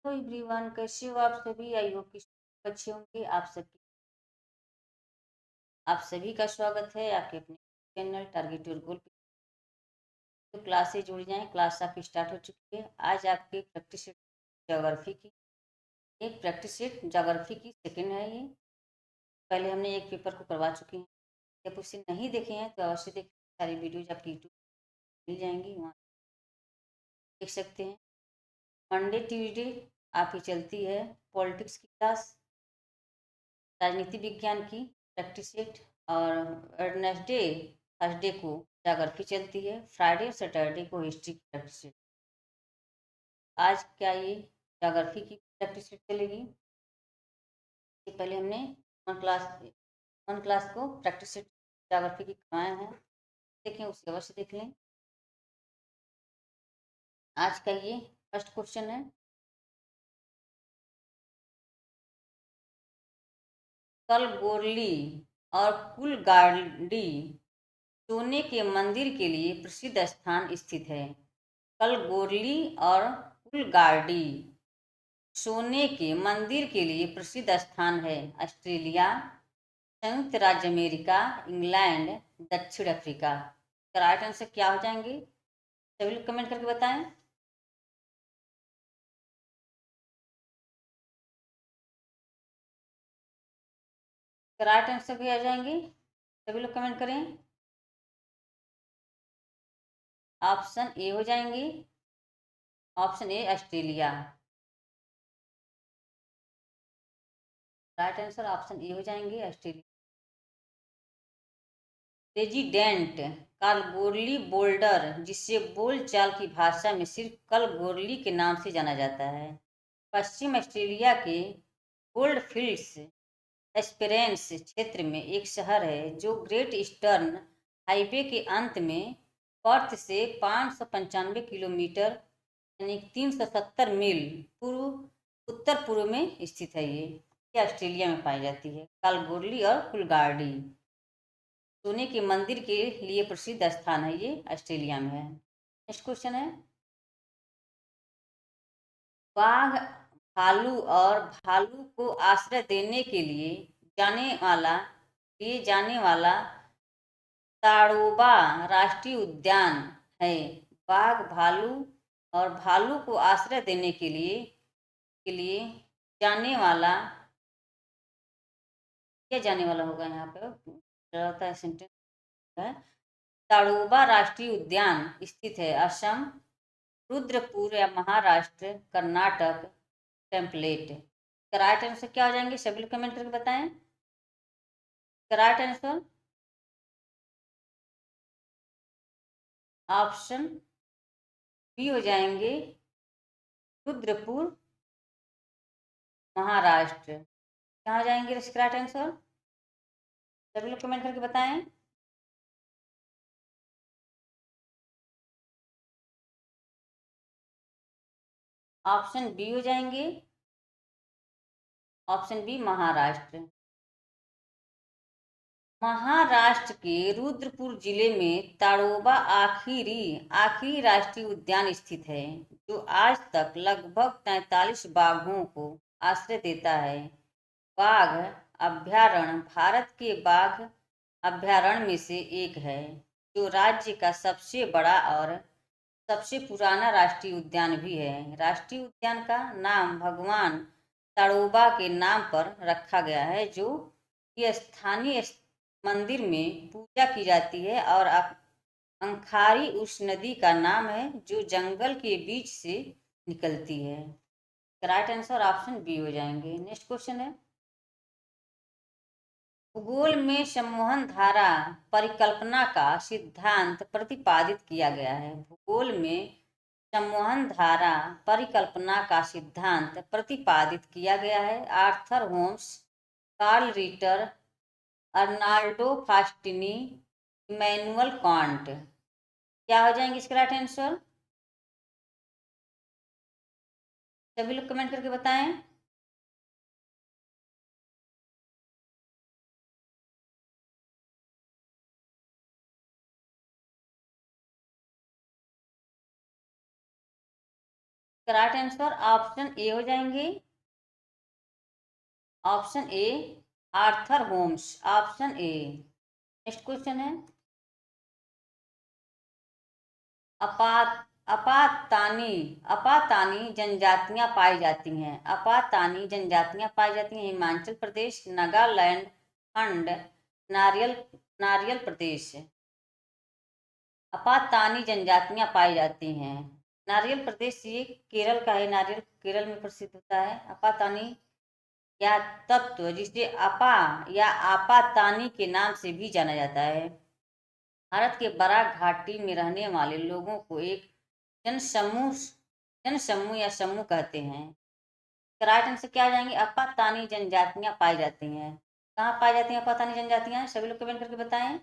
Hello everyone, कैसे हो आप सभी। आई होप कि अच्छे होंगे। आप सभी का स्वागत है आपके अपने चैनल टारगेट योर गोल। तो क्लासेज जुड़ जाएं, क्लास आपकी स्टार्ट हो चुकी है। आज आपकी प्रैक्टिस ज्योग्राफी की एक प्रैक्टिस सेट ज्योग्राफी की सेकंड है ये। पहले हमने एक पेपर को करवा चुके हैं। जब उसे नहीं देखे हैं तो अवश्य देखें। सारी वीडियोज आपकी यूट्यूब मिल जाएंगी, वहाँ देख सकते हैं। मंडे ट्यूसडे आपकी चलती है पॉलिटिक्स की क्लास, राजनीति विज्ञान की प्रैक्टिस सेट। और वेडनेसडे थर्सडे को ज्योग्राफी चलती है। फ्राइडे और सैटरडे को हिस्ट्री की प्रैक्टिस सेट। आज क्या ये ज्योग्राफी की प्रैक्टिस सेट चलेगी। इससे पहले हमने वन क्लास को प्रैक्टिस सेट ज्योग्राफी की करवाए हैं, देखें उसे अवश्य देख लें। आज का ये फर्स्ट क्वेश्चन है, कलगोरली और कुलगाड़ी सोने के मंदिर के लिए प्रसिद्ध स्थान स्थित है। कलगोरली और कुलगाड़ी सोने के मंदिर के लिए प्रसिद्ध स्थान है। ऑस्ट्रेलिया, संयुक्त राज्य अमेरिका, इंग्लैंड, दक्षिण अफ्रीका। राइट आंसर क्या हो जाएंगे, सभी लोग कमेंट करके बताएं। राइट आंसर क्या हो जाएंगे, सभी लोग कमेंट करें। ऑप्शन ए हो जाएंगे, option A Australia. Right answer option A हो जाएंगे, ऑस्ट्रेलिया। रेजिडेंट कालगोरली बोल्डर, जिसे बोलचाल की भाषा में सिर्फ कलगोरली के नाम से जाना जाता है, पश्चिम ऑस्ट्रेलिया के गोल्डफील्ड्स एस्पेरेंस क्षेत्र में एक शहर है जो ग्रेट ईस्टर्न हाईवे के अंत में पर्थ से 595 किलोमीटर यानी 370 मील पूर्व उत्तर पूर्व में स्थित है। ये ऑस्ट्रेलिया में पाई जाती है। कालगोरली और कुलगाड़ी सोने के मंदिर के लिए प्रसिद्ध स्थान है, ये ऑस्ट्रेलिया में है। नेक्स्ट क्वेश्चन है, बाघ, भालू और भालू को आश्रय देने के लिए जाने वाला ताड़ोबा राष्ट्रीय उद्यान है। बाघ, भालू और भालू को आश्रय देने के लिए जाने वाला, क्या जाने वाला होगा यहाँ पे, होता है सेंटेंस है। ताड़ोबा राष्ट्रीय उद्यान स्थित है असम, रुद्रपुर या Maharashtra, Karnataka, template. Right answer क्या हो जाएंगे, सभी लोग कमेंट करके बताएं। राइट आंसर ऑप्शन बी हो जाएंगे, रुद्रपुर, महाराष्ट्र। क्या हो जाएंगे राइट आंसर, सभी लोग कमेंट करके बताएं। ऑप्शन बी हो जाएंगे, ऑप्शन बी महाराष्ट्र। महाराष्ट्र के रुद्रपुर जिले में ताड़ोबा आखिरी आखिरी राष्ट्रीय उद्यान स्थित है, जो आज तक लगभग 43 बाघों को आश्रय देता है। बाघ अभयारण्य भारत के बाघ अभयारण्य में से एक है, जो राज्य का सबसे बड़ा और सबसे पुराना राष्ट्रीय उद्यान भी है। राष्ट्रीय उद्यान का नाम भगवान ताड़ोबा के नाम पर रखा गया है, जो कि स्थानीय मंदिर में पूजा की जाती है, और अंखारी उस नदी का नाम है जो जंगल के बीच से निकलती है। राइट आंसर ऑप्शन बी हो जाएंगे। नेक्स्ट क्वेश्चन है, भूगोल में सम्मोहन धारा परिकल्पना का सिद्धांत प्रतिपादित किया गया है। भूगोल में सम्मोहन धारा परिकल्पना का सिद्धांत प्रतिपादित किया गया है। Arthur Holmes, Carl Ritter, Arnaldo Faustini, Immanuel Kant. क्या हो जाएंगे इसका राइट आंसर, सभी लोग कमेंट करके बताएं। करेक्ट आंसर ऑप्शन ए हो जाएंगे। Option A Arthur Holmes, option A. Next question है अपात अपातानी अपातानी जनजातियां पाई जाती हैं। अपातानी जनजातियां पाई जाती हैं हिमाचल प्रदेश, नागालैंड, खंड, नारियल नारियल प्रदेश। अपातानी जनजातियां पाई जाती हैं नारियल प्रदेश, ये केरल का है। नारियल केरल में प्रसिद्ध होता है। अपातानी या तत्व जिसे अपा या आपातानी के नाम से भी जाना जाता है, भारत के बराक घाटी में रहने वाले लोगों को एक जनसमूह जनसमूह या समूह कहते हैं। करेक्ट आंसर क्या आ जाएंगे? अपातानी जनजातियां पाई जाती हैं। कहाँ पाई जाती हैं अपातानी जनजातियां? सभी लोग कमेंट करके बताएं।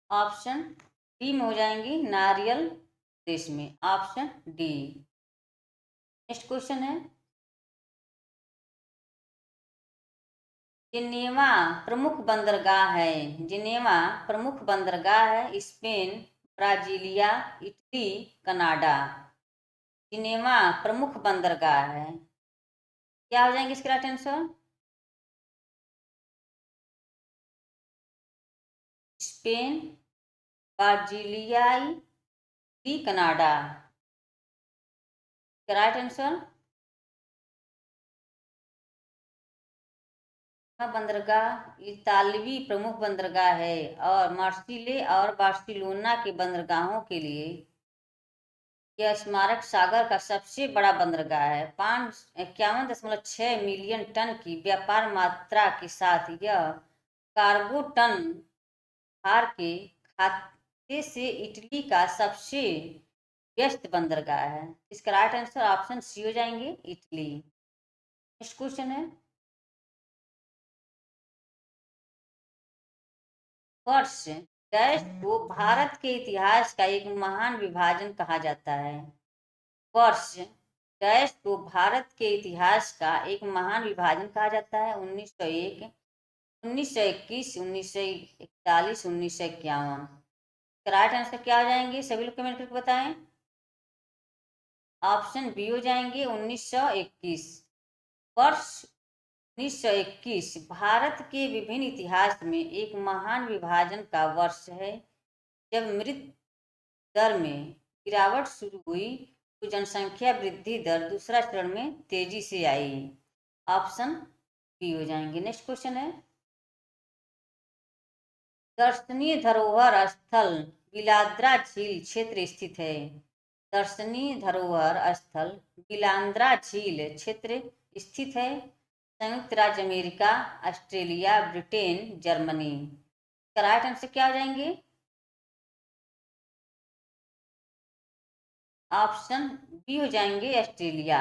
ऑप्शन डी में हो जाएंगी, नारियल प्रदेश में, ऑप्शन डी। नेक्स्ट क्वेश्चन है जिनेवा प्रमुख बंदरगाह है। जिनेवा प्रमुख बंदरगाह है Spain, Brasilia, Italy, Canada. Geneva प्रमुख बंदरगाह है। क्या हो जाएंगे इसके राइट आंसर? स्पेन, ब्राजीलियाई, कनाडा। राइट आंसर बंदरगाह इतालवी प्रमुख बंदरगाह है और मार्सिले और बार्सिलोना के बंदरगाहों के लिए यह स्मारक सागर का सबसे बड़ा बंदरगाह है। 51.6 मिलियन टन की व्यापार मात्रा के साथ यह कार्गो टन भार के खाते से इटली का सबसे व्यस्त बंदरगाह है। इसका राइट आंसर ऑप्शन सी हो जाएंगे, इटली। नेक्स्ट क्वेश्चन है वर्ष डैश को भारत के इतिहास का एक महान विभाजन कहा जाता है। वर्ष डैश को भारत के इतिहास का एक महान विभाजन कहा जाता है। 1901, 1921, 1941, 1951। राइट आंसर क्या हो जाएंगे? सभी लोग कमेंट करके बताएं। ऑप्शन बी हो जाएंगे, 1921। वर्ष 1921 भारत के विभिन्न इतिहास में एक महान विभाजन का वर्ष है, जब मृत्यु दर में गिरावट शुरू हुई तो जनसंख्या वृद्धि दर दूसरा चरण में तेजी से आई। ऑप्शन बी हो जाएंगे। नेक्स्ट क्वेश्चन है दर्शनीय धरोहर स्थल बिलाद्रा झील क्षेत्र स्थित है। दर्शनीय धरोहर स्थल बिलांद्रा झील क्षेत्र स्थित है संयुक्त राज्य America, Australia, Britain, Germany. Right answer क्या हो जाएंगे? ऑप्शन बी हो जाएंगे, ऑस्ट्रेलिया।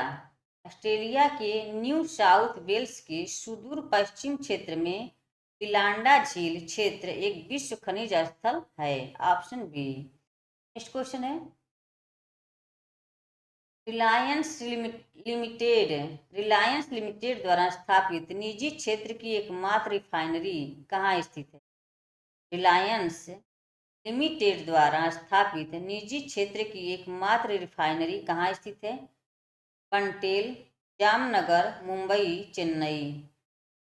ऑस्ट्रेलिया के न्यू साउथ वेल्स के सुदूर पश्चिम क्षेत्र में बिलांडा झील क्षेत्र एक विश्व खनिज स्थल है। Option B. नेक्स्ट क्वेश्चन है रिलायंस लिमिटेड द्वारा स्थापित निजी क्षेत्र की एकमात्र रिफाइनरी कहाँ स्थित है? रिलायंस लिमिटेड द्वारा स्थापित निजी क्षेत्र की एकमात्र रिफाइनरी कहाँ स्थित है? पंटेल, जामनगर, मुंबई, चेन्नई।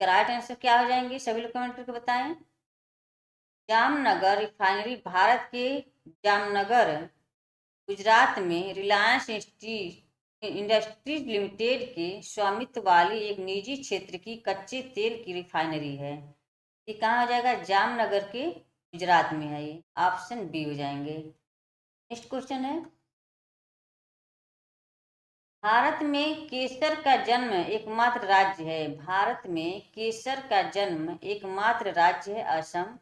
राइट आंसर क्या हो जाएंगे? सभी लोग कमेंट करके बताएं। जामनगर रिफाइनरी भारत के जामनगर गुजरात में रिलायंस इंडस्ट्रीज लिमिटेड के स्वामित्व वाली एक निजी क्षेत्र की कच्चे तेल की रिफाइनरी है। ये कहाँ हो जाएगा? जामनगर के गुजरात में है। ये ऑप्शन बी हो जाएंगे। नेक्स्ट क्वेश्चन है भारत में केसर का जन्म एकमात्र राज्य है। भारत में केसर का जन्म एकमात्र राज्य है Assam,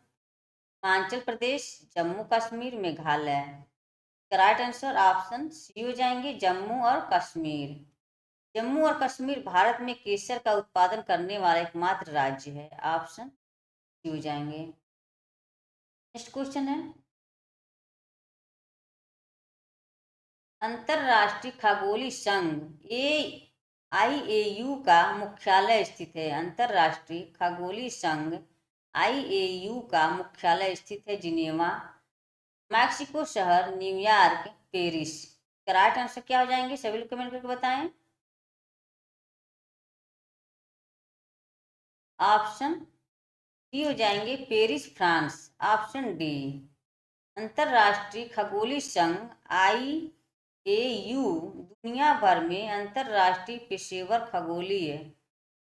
Himachal Pradesh, Jammu Kashmir, Meghalaya. Right answer option C हो जाएंगे, जम्मू और कश्मीर। जम्मू और कश्मीर भारत में केसर का उत्पादन करने वाला एकमात्र राज्य है। ऑप्शन सी हो जाएंगे। नेक्स्ट क्वेश्चन है अंतरराष्ट्रीय खगोलीय संघ IAU का मुख्यालय स्थित है। अंतरराष्ट्रीय खगोलीय संघ IAU का मुख्यालय स्थित है जिनेवा, मैक्सिको शहर, न्यूयॉर्क, पेरिस। राइट आंसर क्या हो जाएंगे, सभी लोग कमेंट करके बताएं। ऑप्शन डी हो जाएंगे, पेरिस फ्रांस। Option D. अंतरराष्ट्रीय खगोलीय संघ IAU दुनिया भर में अंतरराष्ट्रीय पेशेवर खगोलीय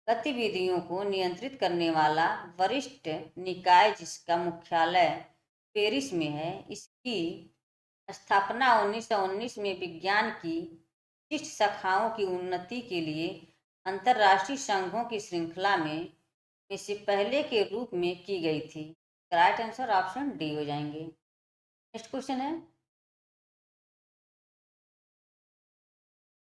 गतिविधियों को नियंत्रित करने वाला वरिष्ठ निकाय जिसका मुख्यालय पेरिस में है। इसकी स्थापना 1919 में विज्ञान की विशिष्ट शाखाओं की उन्नति के लिए अंतरराष्ट्रीय संघों की श्रृंखला में से पहले के रूप में की गई थी। राइट आंसर ऑप्शन डी हो जाएंगे। नेक्स्ट क्वेश्चन है,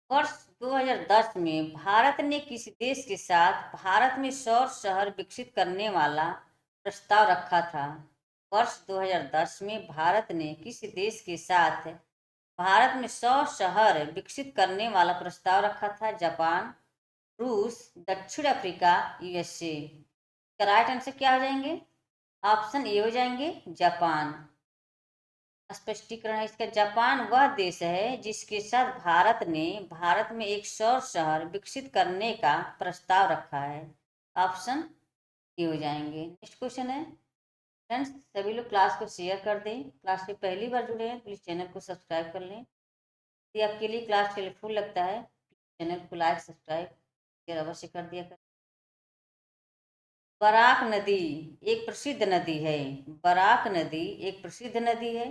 वर्ष 2010 में भारत ने किस देश के साथ भारत में सौर शहर विकसित करने वाला प्रस्ताव रखा था। वर्ष 2010 में भारत ने किस देश के साथ भारत में सौर शहर विकसित करने वाला प्रस्ताव रखा था। जापान, रूस, दक्षिण अफ्रीका, USA। राइट आंसर क्या हो जाएंगे, ऑप्शन ए हो जाएंगे, जापान। स्पष्टीकरण है इसका, जापान वह देश है जिसके साथ भारत ने भारत में एक सौर शहर विकसित करने का प्रस्ताव रखा है। ऑप्शन ए हो जाएंगे। नेक्स्ट क्वेश्चन है, फ्रेंड्स सभी लोग क्लास को शेयर कर दें। क्लास में पहली बार जुड़े हैं प्लीज चैनल को सब्सक्राइब कर लें। यदि आपके लिए क्लास हेल्पफुल लगता है चैनल को लाइक सब्सक्राइब शेयर अवश्य कर दिया कर। बराक नदी एक प्रसिद्ध नदी है। बराक नदी एक प्रसिद्ध नदी है।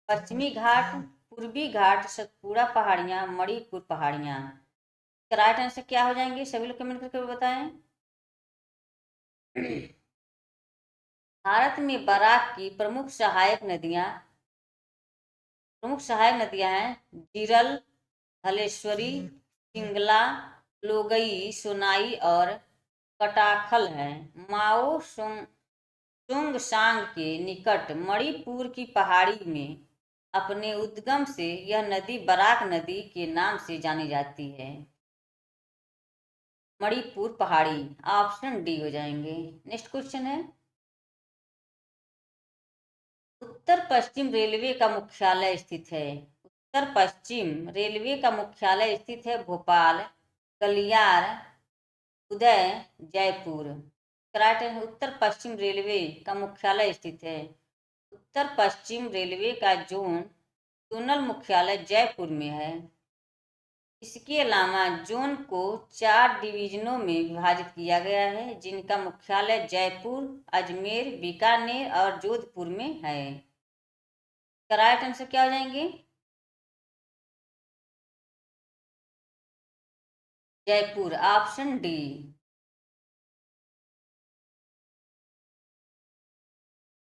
पश्चिमी घाट, पूर्वी घाट, सतपुड़ा पहाड़ियाँ, मणिपुर पहाड़ियाँ। राइट आंसर क्या हो जाएंगे, सभी लोग कमेंट करके बताएं। भारत में बराक की प्रमुख सहायक नदियाँ हैं जिरल, धलेश्वरी, पिंगला, लोगई, सोनाई और कटाखल है। माओ चुंगसांग के निकट मणिपुर की पहाड़ी में अपने उद्गम से यह नदी बराक नदी के नाम से जानी जाती है। मणिपुर पहाड़ी। ऑप्शन डी हो जाएंगे। नेक्स्ट क्वेश्चन है, उत्तर पश्चिम रेलवे का मुख्यालय स्थित है। उत्तर पश्चिम रेलवे का मुख्यालय स्थित है भोपाल, कलियार, उदय, जयपुर। कराटे उत्तर पश्चिम रेलवे का मुख्यालय स्थित है। उत्तर पश्चिम रेलवे का जोनल मुख्यालय जयपुर में है। इसके अलावा जोन को 4 डिवीजनों में विभाजित किया गया है जिनका मुख्यालय जयपुर, अजमेर, बीकानेर और जोधपुर में है। राइट आंसर क्या हो जाएंगे, Jaipur. Option D.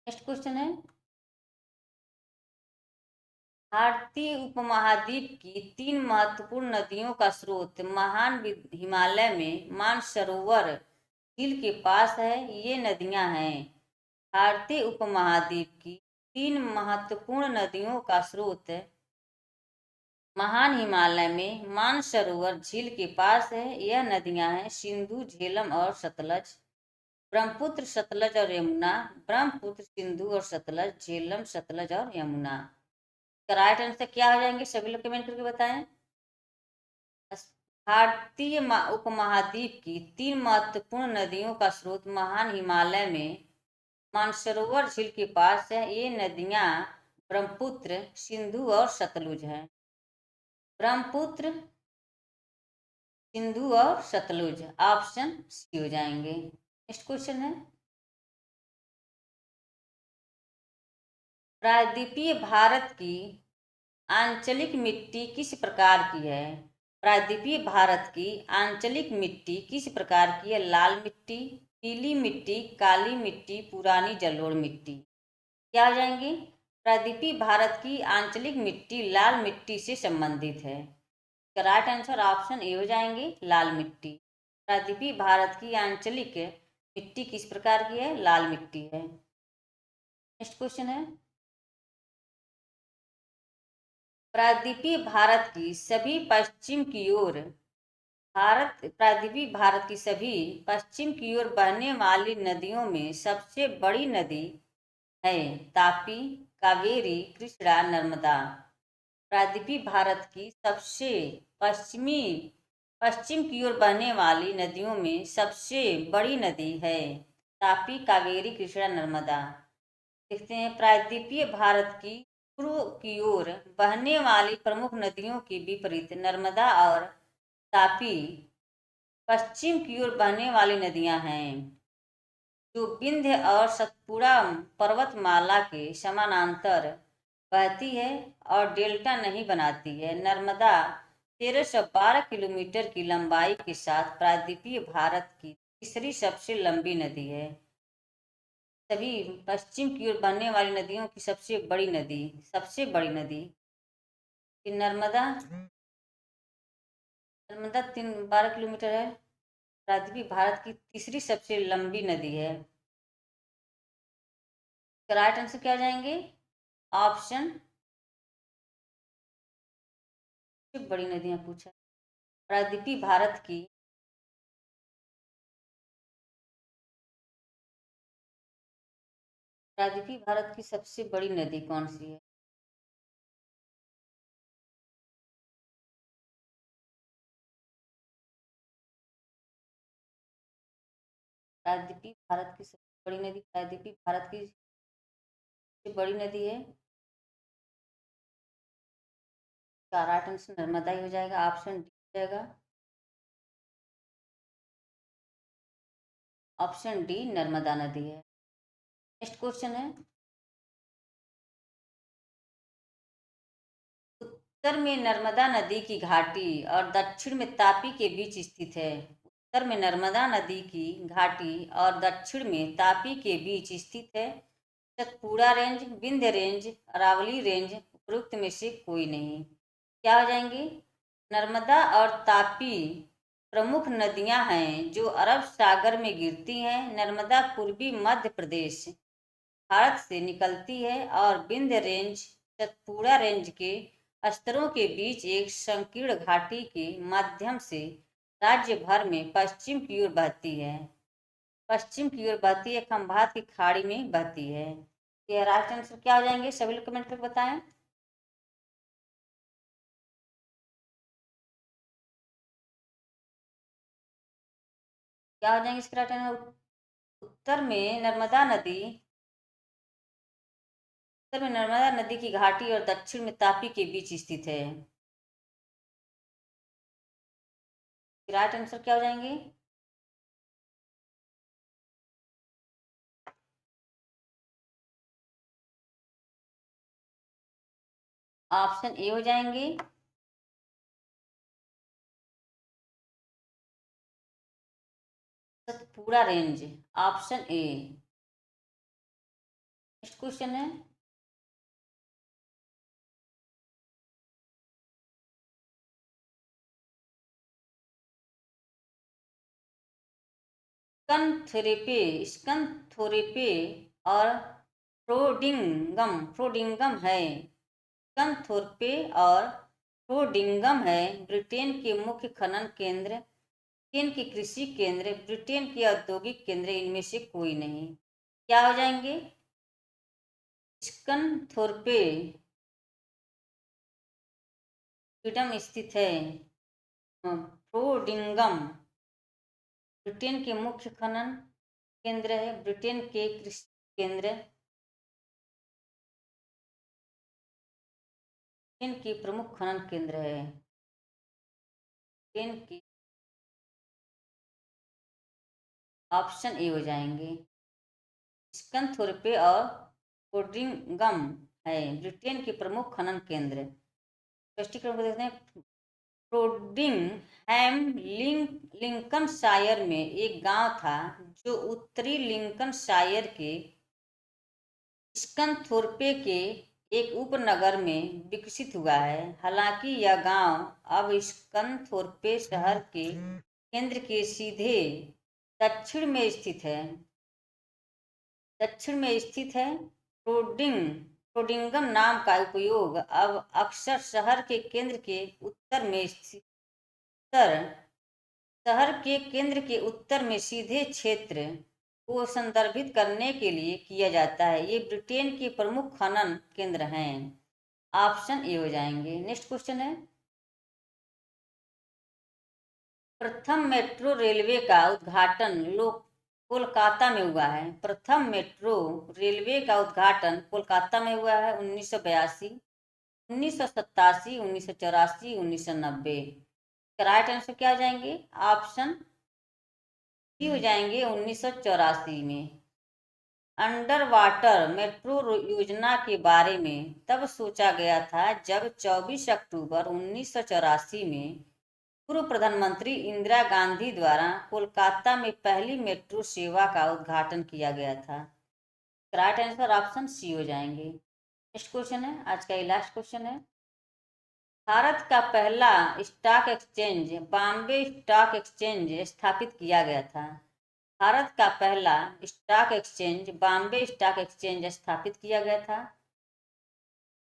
Next question है, भारतीय उपमहाद्वीप की 3 महत्वपूर्ण नदियों का स्रोत महान हिमालय में मानसरोवर झील के पास है। ये नदियां हैं, भारतीय उपमहाद्वीप की 3 महत्वपूर्ण नदियों का स्रोत महान हिमालय में मानसरोवर झील के पास है। यह नदियां हैं सिंधु, झेलम और सतलज। ब्रह्मपुत्र, सतलज और यमुना। ब्रह्मपुत्र, सिंधु और सतलज, झेलम, सतलज और यमुना। राइट आंसर क्या हो जाएंगे, सभी लोग कमेंट करके बताएं। भारतीय उपमहाद्वीप की 3 महत्वपूर्ण नदियों का स्रोत महान हिमालय में मानसरोवर झील के पास है। ये नदियां ब्रह्मपुत्र, सिंधु और सतलुज हैं। ब्रह्मपुत्र, सिंधु और सतलुज। ऑप्शन सी हो जाएंगे। नेक्स्ट क्वेश्चन है, प्रायद्वीपीय भारत की आंचलिक मिट्टी किस प्रकार की है। प्रायद्वीपीय भारत की आंचलिक मिट्टी किस प्रकार की है। लाल मिट्टी, पीली मिट्टी, काली मिट्टी, पुरानी जलोढ़ मिट्टी। क्या हो जाएंगी, प्रायद्वीपीय भारत की आंचलिक मिट्टी लाल मिट्टी से संबंधित है। राइट आंसर ऑप्शन ए हो जाएंगे, लाल मिट्टी। प्रायद्वीपीय भारत की आंचलिक मिट्टी किस प्रकार की है, लाल मिट्टी है। नेक्स्ट क्वेश्चन है, प्रायद्वीपीय भारत की सभी पश्चिम की ओर प्रायद्वीपीय भारत की सभी पश्चिम की ओर बहने वाली नदियों में सबसे बड़ी नदी है तापी, कावेरी, कृष्णा, नर्मदा। प्रायद्वीपीय भारत की सबसे पश्चिम की ओर बहने वाली नदियों में सबसे बड़ी नदी है। तापी, कावेरी, कृष्णा, नर्मदा। देखते हैं, प्रायद्वीपीय भारत की पूर्व की ओर बहने वाली प्रमुख नदियों के विपरीत नर्मदा और तापी पश्चिम की ओर बहने वाली नदियां हैं, जो विंध्य और सतपुड़ा पर्वतमाला के समानांतर बहती है और डेल्टा नहीं बनाती है। नर्मदा 1312 किलोमीटर की लंबाई के साथ प्रायद्वीपीय भारत की तीसरी सबसे लंबी नदी है। सभी पश्चिम की ओर बहने वाली नदियों की सबसे बड़ी नदी नर्मदा 12 किलोमीटर है। प्रायद्वीपीय भारत की तीसरी सबसे लंबी नदी है। राइट आंसर क्या जाएंगे? ऑप्शन, बड़ी नदियां पूछा। प्रायद्वीपीय भारत की सबसे बड़ी नदी कौन सी है? प्रायद्वीपीय भारत की सबसे बड़ी नदी है। राइट आंसर नर्मदा ही हो जाएगा, ऑप्शन डी हो जाएगा। ऑप्शन डी नर्मदा नदी है। नेक्स्ट क्वेश्चन है, उत्तर में नर्मदा नदी की घाटी और दक्षिण में तापी के बीच स्थित है। उत्तर में नर्मदा नदी की घाटी और दक्षिण में तापी के बीच स्थित है। Satpura range, Vindhya range, Aravalli range, उपरोक्त में से कोई नहीं। क्या हो जाएंगे? नर्मदा और तापी प्रमुख नदियां हैं जो अरब सागर में गिरती हैं। नर्मदा पूर्वी मध्य प्रदेश भारत से निकलती है और विंध्य रेंज सतपुड़ा रेंज के स्तरों के बीच एक संकीर्ण घाटी के माध्यम से राज्य भर में पश्चिम की ओर बहती है। खंभात की खाड़ी में बहती है। ये राइट आंसर क्या हो जाएंगे? सभी लोग कमेंट करके बताएं। क्या हो जाएंगे इसके राइट आंसर? उत्तर में नर्मदा नदी की घाटी और दक्षिण में तापी के बीच स्थित है। राइट आंसर क्या हो जाएंगे? ऑप्शन ए हो जाएंगे। Satpura range, option A. Next question है, स्कंथोरेपे और फ्रोडिंगम है। स्कंथोरपे और फ्रोडिंगम है ब्रिटेन के मुख्य खनन केंद्र, ब्रिटेन के कृषि केंद्र, ब्रिटेन के औद्योगिक केंद्र, इनमें से कोई नहीं। क्या हो जाएंगे? स्कंथोरपे स्वीडन स्थित है। फ्रोडिंगम ब्रिटेन के मुख्य खनन केंद्र है, ब्रिटेन के कृषि केंद्र, ब्रिटेन की प्रमुख खनन केंद्र है। ब्रिटेन की ऑप्शन ए हो जाएंगे। स्कंथोरपे और फ्रोडिंगम है ब्रिटेन के प्रमुख खनन केंद्र। स्पष्टीकरण को देखते हैं। फ्रोडिंगहैम लिंकनशायर में एक गांव था जो उत्तरी लिंकनशायर के स्कंथोरपे के एक उपनगर में विकसित हुआ है। हालांकि यह गांव अब स्कंथोरपे शहर के केंद्र के सीधे दक्षिण में स्थित है। फ्रोडिंगम नाम का उपयोग अब अक्सर शहर के केंद्र के उत्तर में सीधे क्षेत्र को संदर्भित करने के लिए किया जाता है। ये ब्रिटेन के प्रमुख खनन केंद्र हैं। ऑप्शन ए हो जाएंगे। नेक्स्ट क्वेश्चन है, प्रथम मेट्रो रेलवे का उद्घाटन कोलकाता में हुआ है। प्रथम मेट्रो रेलवे का उद्घाटन कोलकाता में हुआ है 1982, 1987, 1984, 1990। राइट आंसर क्या हो जाएंगे? ऑप्शन डी हो जाएंगे 1984 में। अंडर वाटर मेट्रो योजना के बारे में तब सोचा गया था जब 24 अक्टूबर 1984 में पूर्व प्रधानमंत्री इंदिरा गांधी द्वारा कोलकाता में पहली मेट्रो सेवा का उद्घाटन किया गया था। राइट आंसर ऑप्शन सी हो जाएंगे। नेक्स्ट क्वेश्चन है, आज का ये लास्ट क्वेश्चन है, भारत का पहला stock exchange Bombay stock exchange स्थापित किया गया था। भारत का पहला stock exchange Bombay stock exchange स्थापित किया गया था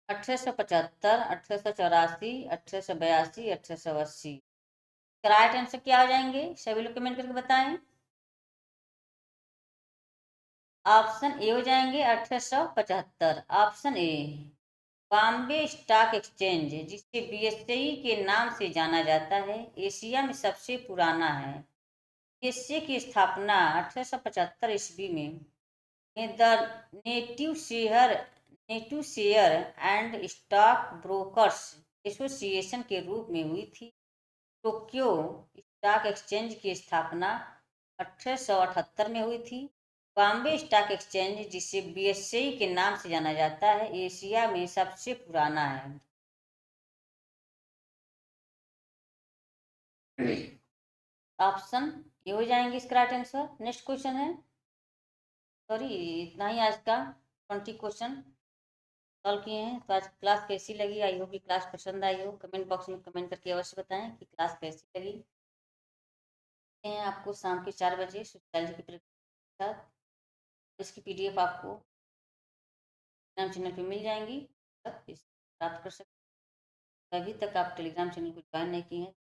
1875, 1884, 1882, 1880। राइट आंसर क्या हो जाएंगे? सभी लोग कमेंट करके बताएं। ऑप्शन ए हो जाएंगे 1875। Option A, Bombay stock exchange जिसे बीएसई के नाम से जाना जाता है, एशिया में सबसे पुराना है। बीएसई की स्थापना 1875 ईस्वी में native share and stock brokers association के रूप में हुई थी। टोक्यो स्टॉक एक्सचेंज की स्थापना 1878 में हुई थी। बॉम्बे स्टॉक एक्सचेंज जिसे बीएसई के नाम से जाना जाता है, एशिया में सबसे पुराना है। ऑप्शन ये हो जाएंगे इसका राइट आंसर। नेक्स्ट क्वेश्चन है, सॉरी इतना ही आज का 20 क्वेश्चन सॉल्व किए हैं। तो आज क्लास कैसी लगी? आई होप कि क्लास पसंद आई हो। कमेंट बॉक्स में कमेंट करके अवश्य बताएं कि क्लास कैसी लगी। हैं आपको शाम के 4 बजे सुशाल जी की परीक्षा, इसकी पीडीएफ आपको टेलीग्राम चैनल पे मिल जाएंगी, तब इस प्राप्त कर सकते हैं। अभी तक आप टेलीग्राम चैनल को ज्वाइन नहीं किए हैं,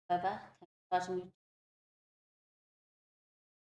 बाय बाय।